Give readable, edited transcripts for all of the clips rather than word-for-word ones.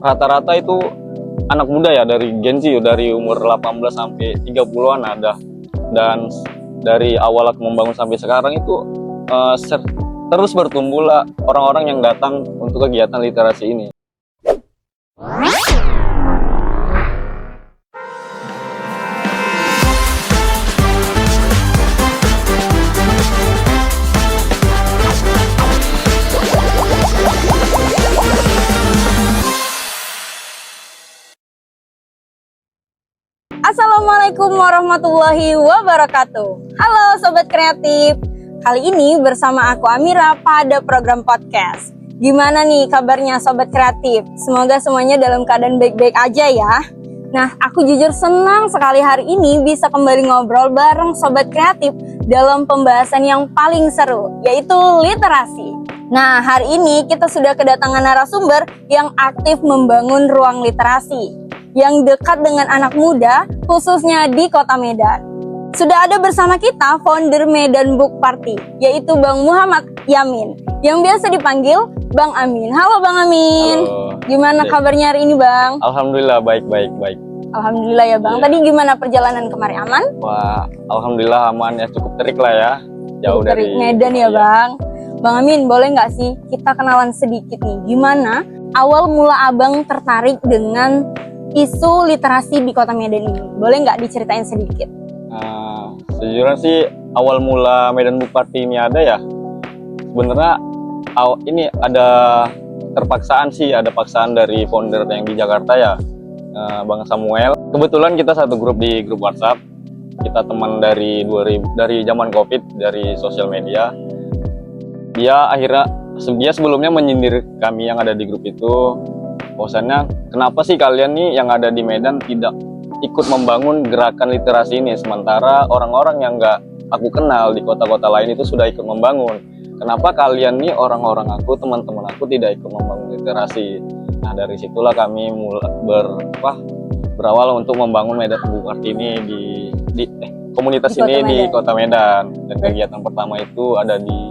rata-rata itu anak muda ya, dari Gen Z, dari umur 18 sampai 30-an ada. Dan dari awal aku membangun sampai sekarang itu terus bertumbuhlah orang-orang yang datang untuk kegiatan literasi ini. Assalamualaikum warahmatullahi wabarakatuh. Halo Sobat Kreatif. Kali ini bersama aku Amira pada program podcast. Gimana nih kabarnya Sobat Kreatif? Semoga semuanya dalam keadaan baik-baik aja ya. Nah, aku jujur senang sekali hari ini bisa kembali ngobrol bareng Sobat Kreatif dalam pembahasan yang paling seru, yaitu literasi. Nah, hari ini kita sudah kedatangan narasumber yang aktif membangun ruang literasi yang dekat dengan anak muda, khususnya di Kota Medan. Sudah ada bersama kita founder Medan Book Party, yaitu Bang Muhammad Yamin, yang biasa dipanggil Bang Amin. Halo Bang Amin. Halo. Gimana kabarnya hari ini Bang? Alhamdulillah baik. Alhamdulillah ya Bang. Tadi gimana perjalanan kemarin, aman? Wah, alhamdulillah aman ya, cukup terik lah ya. Jauh dari dari Medan ya Bang. Bang Amin, boleh nggak sih kita kenalan sedikit nih? Gimana awal mula Abang tertarik dengan isu literasi di Kota Medan ini? Boleh nggak diceritain sedikit? Sejujurnya sih awal mula Medan Book Party ini ada ya, sebenarnya ini ada terpaksaan sih, ada paksaan dari founder yang di Jakarta ya, Bang Samuel. Kebetulan kita satu grup di grup WhatsApp, kita teman dari zaman COVID, dari sosial media. Dia sebelumnya menyindir kami yang ada di grup itu, bahwasannya kenapa sih kalian nih yang ada di Medan tidak ikut membangun gerakan literasi ini, sementara orang-orang yang nggak aku kenal di kota-kota lain itu sudah ikut membangun. Kenapa kalian nih, orang-orang aku, teman-teman aku tidak ikut membangun literasi? Nah, dari situlah kami berawal untuk membangun Medan Book Party ini di komunitas ini di Kota Medan. Dan kegiatan pertama itu ada di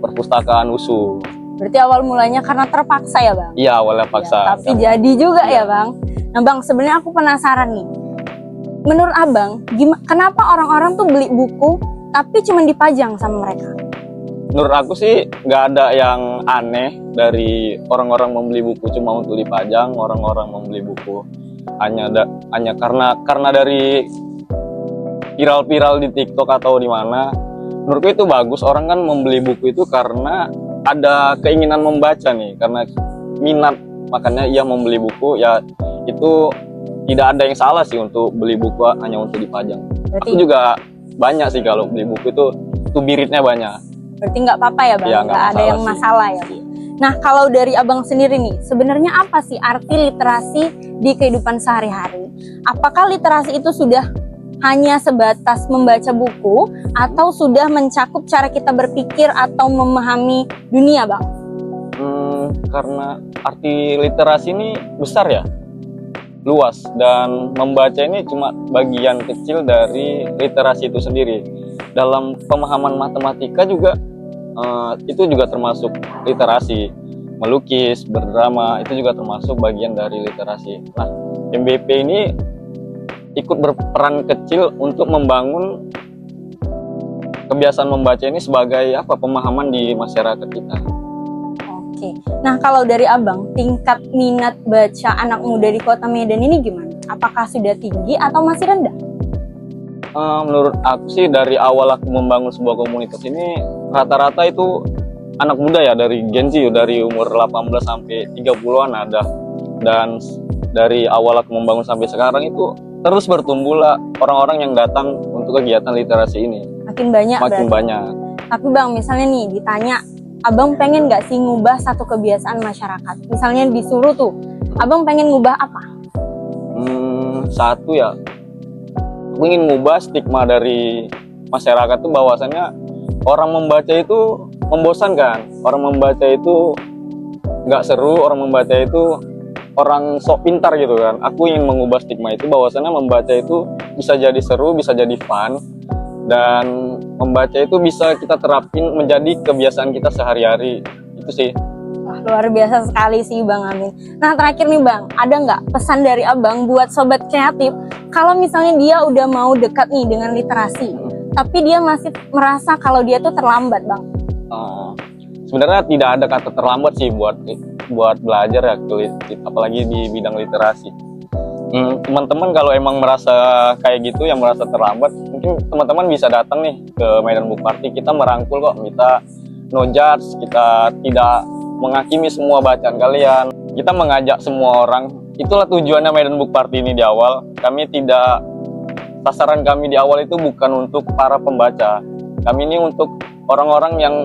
perpustakaan USU. Berarti awal mulanya karena terpaksa ya Bang? Iya, awalnya paksa. Tapi jadi juga ya Bang. Nah Bang, sebenarnya aku penasaran nih. Menurut Abang, kenapa orang-orang tuh beli buku tapi cuma dipajang sama mereka? Menurut aku sih nggak ada yang aneh dari orang-orang membeli buku cuma untuk dipajang. Orang-orang membeli buku hanya karena dari viral-viral di TikTok atau di mana. Menurutku itu bagus. Orang kan membeli buku itu karena ada keinginan membaca nih, karena minat, makanya ia membeli buku. Ya itu tidak ada yang salah sih untuk beli buku hanya untuk dipajang. Berarti aku juga banyak sih kalau beli buku itu biritnya banyak. Berarti nggak apa-apa ya Bang, ya, nggak ada yang masalah ya Bang. Nah kalau dari Abang sendiri nih, sebenarnya apa sih arti literasi di kehidupan sehari-hari? Apakah literasi itu sudah hanya sebatas membaca buku atau sudah mencakup cara kita berpikir atau memahami dunia Bang? Karena arti literasi ini besar ya, luas, dan membaca ini cuma bagian kecil dari literasi itu sendiri. Dalam pemahaman matematika juga itu juga termasuk literasi. Melukis, berdrama itu juga termasuk bagian dari literasi. Nah, MBP ini ikut berperan kecil untuk membangun kebiasaan membaca ini sebagai pemahaman di masyarakat kita. Oke. Nah, kalau dari Abang, tingkat minat baca anak muda di Kota Medan ini gimana? Apakah sudah tinggi atau masih rendah? Menurut aku sih dari awal aku membangun sebuah komunitas ini, rata-rata itu anak muda ya, dari Gen Z, dari umur 18 sampai 30-an ada. Dan dari awal aku membangun sampai sekarang itu terus bertumbuhlah orang-orang yang datang untuk kegiatan literasi ini. Makin banyak. Tapi Bang, misalnya nih ditanya, Abang pengen nggak sih ngubah satu kebiasaan masyarakat? Misalnya disuruh tuh, Abang pengen ngubah apa? Satu ya, aku ingin ngubah stigma dari masyarakat tuh bahwasannya orang membaca itu membosankan. Orang membaca itu nggak seru, orang membaca itu orang sok pintar gitu kan. Aku ingin mengubah stigma itu, bahwasannya membaca itu bisa jadi seru, bisa jadi fun, dan membaca itu bisa kita terapin menjadi kebiasaan kita sehari-hari. Itu sih. Wah, luar biasa sekali sih Bang Amin. Nah terakhir nih Bang, ada nggak pesan dari Abang buat sobat kreatif kalau misalnya dia udah mau dekat nih dengan literasi, tapi dia masih merasa kalau dia tuh terlambat Bang? Sebenarnya tidak ada kata terlambat sih buat belajar ya, apalagi di bidang literasi. Teman-teman kalau emang merasa kayak gitu, yang merasa terlambat, mungkin teman-teman bisa datang nih ke Medan Book Party. Kita merangkul kok, kita no judge, kita tidak menghakimi semua bacaan kalian. Kita mengajak semua orang. Itulah tujuannya Medan Book Party ini di awal. Sasaran kami di awal itu bukan untuk para pembaca. Kami ini untuk orang-orang yang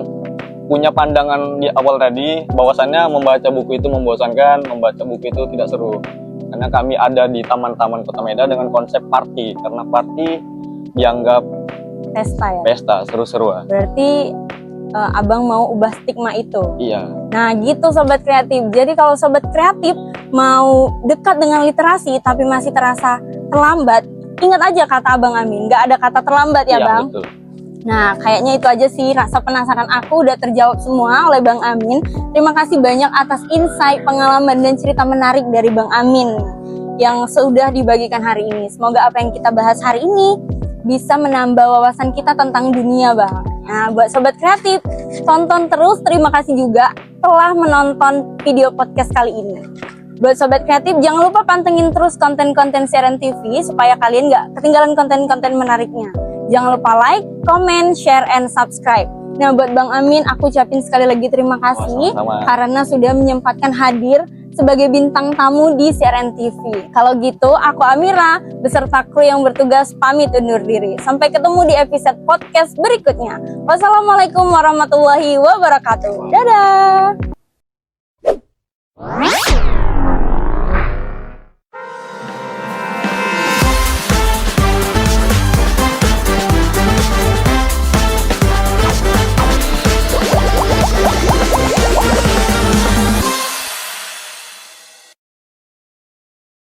punya pandangan di awal tadi, bahwasannya membaca buku itu membosankan, membaca buku itu tidak seru. Karena kami ada di taman-taman Kota Medan dengan konsep party, karena party dianggap Pesta ya? pesta, seru-seruan. Berarti Abang mau ubah stigma itu? Iya. Nah gitu Sobat Kreatif, jadi kalau Sobat Kreatif mau dekat dengan literasi tapi masih terasa terlambat, ingat aja kata Abang Amin, nggak ada kata terlambat ya Iya, Bang? betul. Nah kayaknya itu aja sih, rasa penasaran aku udah terjawab semua oleh Bang Amin. Terima kasih banyak atas insight, pengalaman, dan cerita menarik dari Bang Amin yang sudah dibagikan hari ini. Semoga apa yang kita bahas hari ini bisa menambah wawasan kita tentang dunia Bang. Nah buat Sobat Kreatif, tonton terus. Terima kasih juga telah menonton video podcast kali ini. Buat Sobat Kreatif, jangan lupa pantengin terus konten-konten Siaran TV supaya kalian nggak ketinggalan konten-konten menariknya. Jangan lupa like, comment, share, and subscribe. Nah buat Bang Amin, aku ucapin sekali lagi terima kasih karena sudah menyempatkan hadir sebagai bintang tamu di Siaran TV. Kalau gitu, aku Amira beserta kru yang bertugas pamit undur diri. Sampai ketemu di episode podcast berikutnya. Wassalamualaikum warahmatullahi wabarakatuh. Dadah!